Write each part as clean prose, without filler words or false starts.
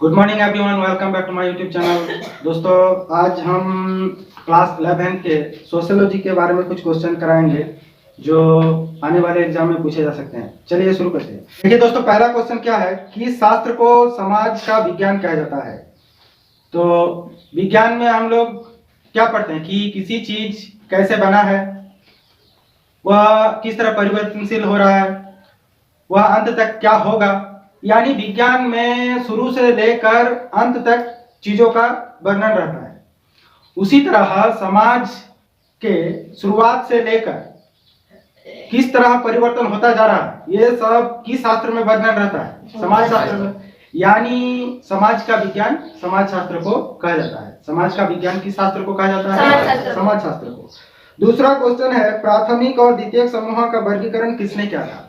Good morning everyone, welcome back to my YouTube channel. दोस्तों, आज हम क्लास 11 के सोशियोलॉजी के बारे में कुछ क्वेश्चन कराएंगे जो आने वाले एग्जाम में पूछे जा सकते हैं। चलिए शुरू करते हैं। देखिए दोस्तों, पहला क्वेश्चन क्या है कि शास्त्र को समाज का विज्ञान कहा जाता है। तो विज्ञान में हम लोग क्या पढ़ते हैं कि किसी चीज कैसे बना है, वह किस तरह परिवर्तनशील हो रहा है, वह अंत तक क्या होगा। यानी विज्ञान में शुरू से लेकर अंत तक चीजों का वर्णन रहता है। उसी तरह समाज के शुरुआत से लेकर किस तरह परिवर्तन होता जा रहा है, ये सब किस शास्त्र में वर्णन रहता है? समाज शास्त्र में। यानी समाज का विज्ञान समाज शास्त्र को कहा जाता है। समाज का विज्ञान किस शास्त्र को कहा जाता है? समाज शास्त्र को। दूसरा क्वेश्चन है, प्राथमिक और द्वितीयक समूह का वर्गीकरण किसने किया था?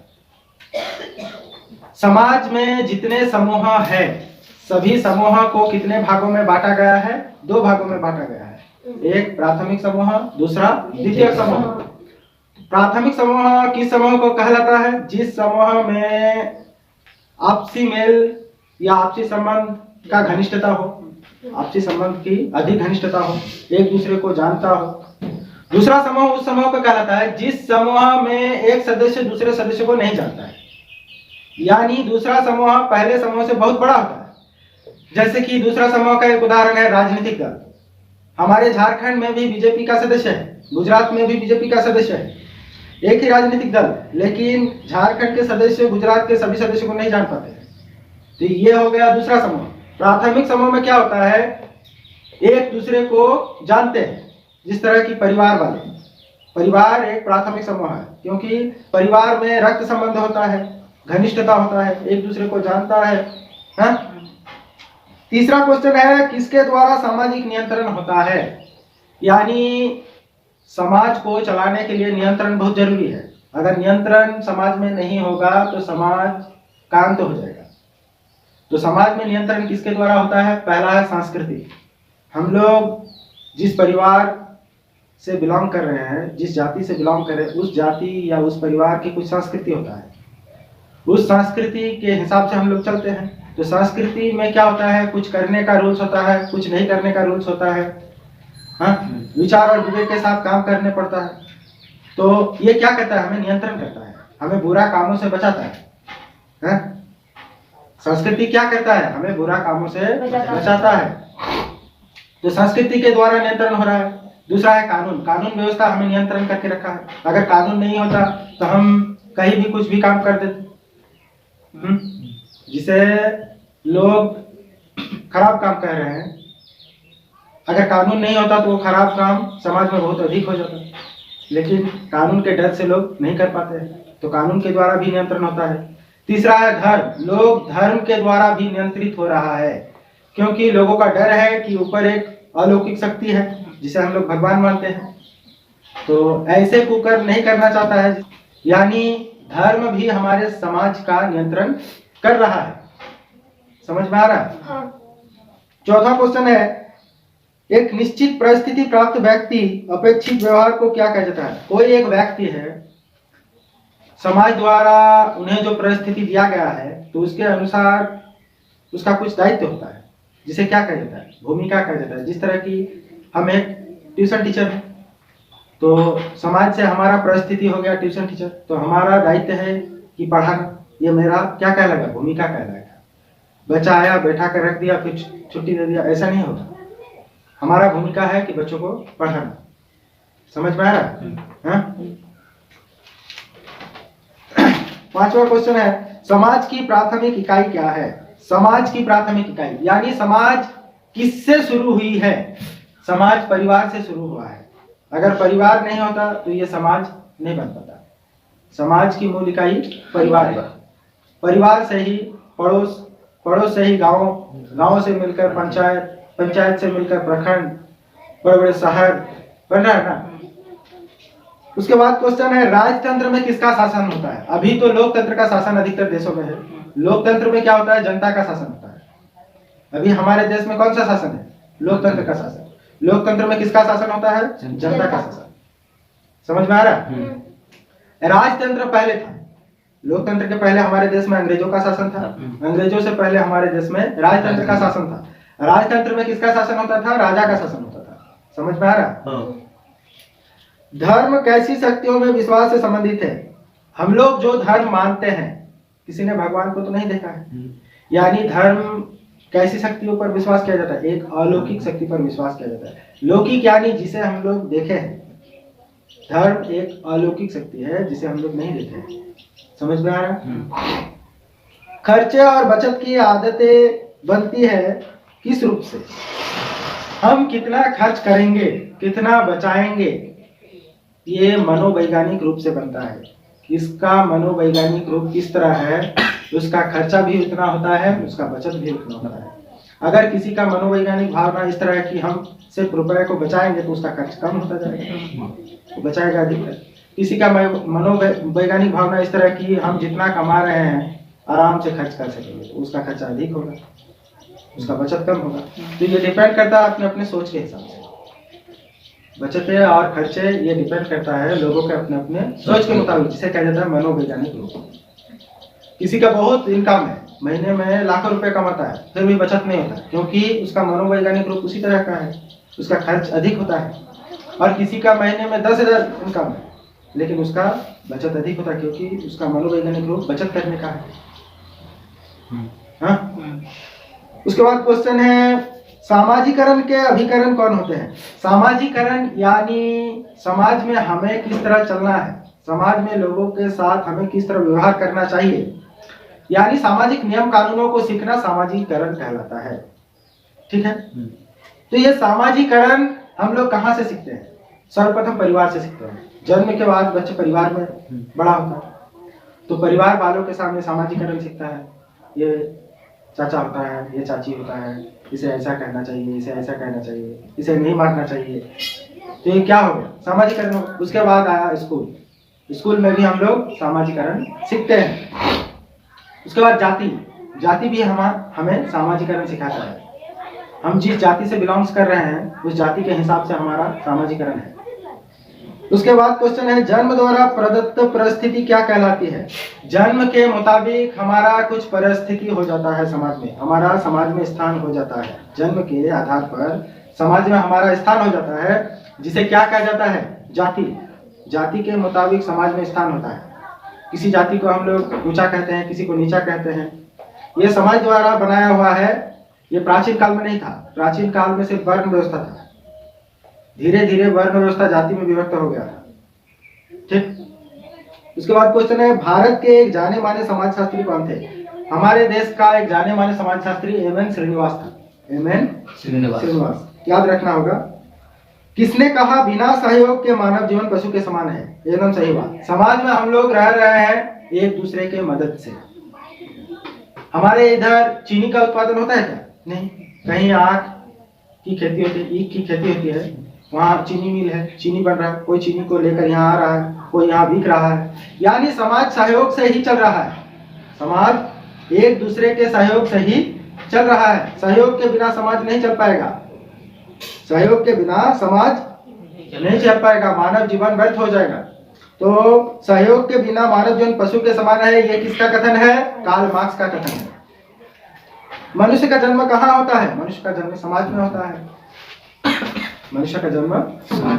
समाज में जितने समूह है, सभी समूह को कितने भागों में बांटा गया है? दो भागों में बांटा गया है। एक प्राथमिक समूह, दूसरा द्वितीयक समूह। प्राथमिक समूह किस समूह को कहलाता है? जिस समूह में आपसी मेल या आपसी संबंध का घनिष्ठता हो, आपसी संबंध की अधिक घनिष्ठता हो, एक दूसरे को जानता हो। दूसरा समूह उस समूह को कहलाता है जिस समूह में एक सदस्य दूसरे सदस्य को नहीं जानता है। यानी दूसरा समूह पहले समूह से बहुत बड़ा होता है। जैसे कि दूसरा समूह का एक उदाहरण है राजनीतिक दल। हमारे झारखंड में भी बीजेपी का सदस्य है, गुजरात में भी बीजेपी का सदस्य है, एक ही राजनीतिक दल, लेकिन झारखंड के सदस्य गुजरात के सभी सदस्यों को नहीं जान पाते। तो ये हो गया दूसरा समूह। प्राथमिक समूह में क्या होता है? एक दूसरे को जानते हैं, जिस तरह की परिवार वाले। परिवार एक प्राथमिक समूह है, क्योंकि परिवार में रक्त संबंध होता है, घनिष्ठता होता है, एक दूसरे को जानता है। हाँ? तीसरा क्वेश्चन है, किसके द्वारा सामाजिक नियंत्रण होता है? यानी समाज को चलाने के लिए नियंत्रण बहुत जरूरी है। अगर नियंत्रण समाज में नहीं होगा तो समाज कांत हो जाएगा। तो समाज में नियंत्रण किसके द्वारा होता है? पहला है संस्कृति। हम लोग जिस परिवार से बिलोंग कर रहे हैं, जिस जाति से बिलोंग कर रहे हैं, उस जाति या उस परिवार की कुछ संस्कृति होता है। उस संस्कृति के हिसाब से हम लोग चलते हैं। तो संस्कृति में क्या होता है? कुछ करने का रूल्स होता है, कुछ नहीं करने का रूल्स होता है। हाँ? विचार और विवेक के साथ काम करने पड़ता है। तो ये क्या करता है? हमें नियंत्रण करता है, हमें बुरा कामों से बचाता है। हाँ? संस्कृति क्या करता है? हमें बुरा कामों से बचाता है। तो संस्कृति के द्वारा नियंत्रण हो रहा है। दूसरा है कानून। कानून व्यवस्था हमें नियंत्रण करके रखा है। अगर कानून नहीं होता तो हम कहीं भी कुछ भी काम कर देते, जिसे लोग खराब काम कह रहे हैं। अगर कानून नहीं होता तो वो खराब काम समाज में बहुत अधिक हो जाता, लेकिन कानून के डर से लोग नहीं कर पाते हैं। तो कानून के द्वारा भी नियंत्रण होता है। तीसरा है धर्म। लोग धर्म के द्वारा भी नियंत्रित हो रहा है, क्योंकि लोगों का डर है कि ऊपर एक अलौकिक शक्ति है जिसे हम लोग भगवान मानते हैं। तो ऐसे कुकर्म नहीं करना चाहता है। यानी धर्म भी हमारे समाज का नियंत्रण कर रहा है। समझ में आ रहा है? हाँ। चौथा क्वेश्चन है, एक निश्चित परिस्थिति प्राप्त व्यक्ति अपेक्षित व्यवहार को क्या कहा जाता है? कोई एक व्यक्ति है, समाज द्वारा उन्हें जो परिस्थिति दिया गया है, तो उसके अनुसार उसका कुछ दायित्व होता है, जिसे क्या कहा जाता है? भूमिका कहा जाता है। जिस तरह की हम एक ट्यूशन टीचर हैं, तो समाज से हमारा परिस्थिति हो गया ट्यूशन टीचर, तो हमारा दायित्व है कि पढ़ाना। ये मेरा क्या कहलाएगा? भूमिका कहलाएगा। बच्चा आया, बैठा कर रख दिया, फिर छुट्टी दे दिया, ऐसा नहीं होता। हमारा भूमिका है कि बच्चों को पढ़ाना। समझ में आ रहा है? पांचवा क्वेश्चन है, समाज की प्राथमिक इकाई क्या है? समाज की प्राथमिक इकाई यानी समाज किससे शुरू हुई है? समाज परिवार से शुरू हुआ है। अगर परिवार नहीं होता तो ये समाज नहीं बन पाता। समाज की मूल इकाई परिवार है। परिवार से ही पड़ोस, पड़ोस से ही गांव, गांव से मिलकर पंचायत, पंचायत से मिलकर प्रखंड, बड़े बड़े शहर बन रहा है ना। उसके बाद क्वेश्चन है, राजतंत्र में किसका शासन होता है? अभी तो लोकतंत्र का शासन अधिकतर देशों में है। लोकतंत्र में क्या होता है? जनता का शासन होता है। अभी हमारे देश में कौन सा शासन है? लोकतंत्र का शासन। लोकतंत्र में किसका शासन होता है? जनता का शासन। समझ में आ रहा है? राजतंत्र पहले था। लोकतंत्र के पहले हमारे देश में अंग्रेजों का शासन था, अंग्रेजों से पहले हमारे देश में राजतंत्र का शासन था। राजतंत्र में किसका शासन होता था? राजा का शासन होता था। समझ में आ रहा? धर्म कैसी शक्तियों में विश्वास से संबंधित है? हम लोग जो धर्म मानते हैं, किसी ने भगवान को तो नहीं देखा है, यानी धर्म कैसी शक्तियों पर विश्वास किया जाता है? एक अलौकिक शक्ति पर विश्वास किया जाता है। लौकिक यानी जिसे हम लोग देखे हैं, धर्म एक अलौकिक शक्ति है जिसे हम लोग नहीं देखे हैं। समझ में आ रहा? खर्चे और बचत की आदतें बनती है किस रूप से? हम कितना खर्च करेंगे, कितना बचाएंगे, ये मनोवैज्ञानिक रूप से बनता है। इसका मनोवैज्ञानिक रूप किस तरह है, उसका खर्चा भी उतना होता है, उसका बचत भी उतना होता है। अगर किसी का मनोवैज्ञानिक भावना इस तरह है कि हम सिर्फ रुपए को बचाएंगे तो उसका खर्च कम होता जाएगा, तो बचाएगा अधिक। किसी का मनोवैज्ञानिक भावना इस तरह की हम जितना कमा रहे हैं आराम से खर्च कर सकेंगे, तो उसका खर्चा अधिक होगा, उसका बचत कम होगा। तो ये डिपेंड करता है अपने अपने सोच के हिसाब से। बचत और खर्चे ये डिपेंड करता है लोगों के अपने अपने सोच के मुताबिक, जिसे कहा जाता है मनोवैज्ञानिक रूप। किसी का बहुत इनकम है, महीने में लाखों रुपए कमाता है, फिर भी बचत नहीं होता, क्योंकि उसका मनोवैज्ञानिक रूप उसी तरह का है, उसका खर्च अधिक होता है। और किसी का महीने में 10,000 इनकम है, लेकिन उसका बचत अधिक होता है, क्योंकि उसका मनोवैज्ञानिक रूप बचत करने का है। हाँ? उसके बाद क्वेश्चन है, सामाजिकरण के अभिकरण कौन होते हैं? सामाजिकरण यानी समाज में हमें किस तरह चलना है, समाज में लोगों के साथ हमें किस तरह व्यवहार करना चाहिए, यानी सामाजिक नियम कानूनों को सीखना सामाजिकरण कहलाता है। ठीक है? तो ये सामाजिकरण हम लोग कहाँ से सीखते हैं? सर्वप्रथम परिवार से सीखते हैं। जन्म के बाद बच्चे परिवार में बड़ा होता है, तो परिवार वालों के सामने सामाजिकरण सीखता है। ये चाचा होता है, ये चाची होता है, इसे ऐसा कहना चाहिए, इसे ऐसा कहना चाहिए, इसे नहीं मारना चाहिए। तो ये क्या हो गया? सामाजिकरण। उसके बाद आया स्कूल, स्कूल में भी हम लोग सामाजिकरण सीखते हैं। उसके बाद जाति, जाति भी हमें सामाजिकरण सिखाता है। हम जिस जाति से बिलोंग्स कर रहे हैं उस जाति के हिसाब से हमारा सामाजिकरण है। उसके बाद क्वेश्चन है, जन्म द्वारा प्रदत्त परिस्थिति क्या कहलाती है? जन्म के मुताबिक हमारा कुछ परिस्थिति हो जाता है समाज में, हमारा समाज में स्थान हो जाता है। जन्म के आधार पर समाज में हमारा स्थान हो जाता है, जिसे क्या कहा जाता है? जाति। जाति के मुताबिक समाज में स्थान होता है। किसी जाति को हम लोग ऊंचा कहते हैं, किसी को नीचा कहते हैं। ये समाज द्वारा बनाया हुआ है। ये प्राचीन काल में नहीं था, प्राचीन काल में सिर्फ वर्ण व्यवस्था था। धीरे धीरे वर्ण व्यवस्था जाति में विभक्त हो गया था। ठीक। उसके बाद क्वेश्चन है, भारत के एक जाने माने समाजशास्त्री कौन थे? हमारे देश का एक जाने माने समाजशास्त्री एम.एन. श्रीनिवास था। एम.एन. श्रीनिवास, याद रखना होगा। किसने कहा बिना सहयोग के मानव जीवन पशु के समान है? एकदम सही बात। समाज में हम लोग रह रहे हैं एक दूसरे के मदद से। हमारे इधर चीनी का उत्पादन होता है क्या? नहीं। कहीं आख की खेती होती है, ईख की खेती होती है, वहाँ चीनी मिल है, चीनी बन रहा है, कोई चीनी को लेकर यहाँ आ रहा है, कोई यहाँ बिक रहा है। यानी समाज सहयोग से ही चल रहा है। समाज एक दूसरे के सहयोग से ही चल रहा है। सहयोग के बिना समाज नहीं चल पाएगा। सहयोग के बिना समाज नहीं चल पाएगा, मानव जीवन व्यर्थ हो जाएगा। तो सहयोग के बिना मानव जीवन पशु के समान है, ये किसका कथन है? कार्ल मार्क्स का कथन है। मनुष्य का जन्म कहाँ होता है? मनुष्य का जन्म समाज में होता है। मनुष्य का जन्म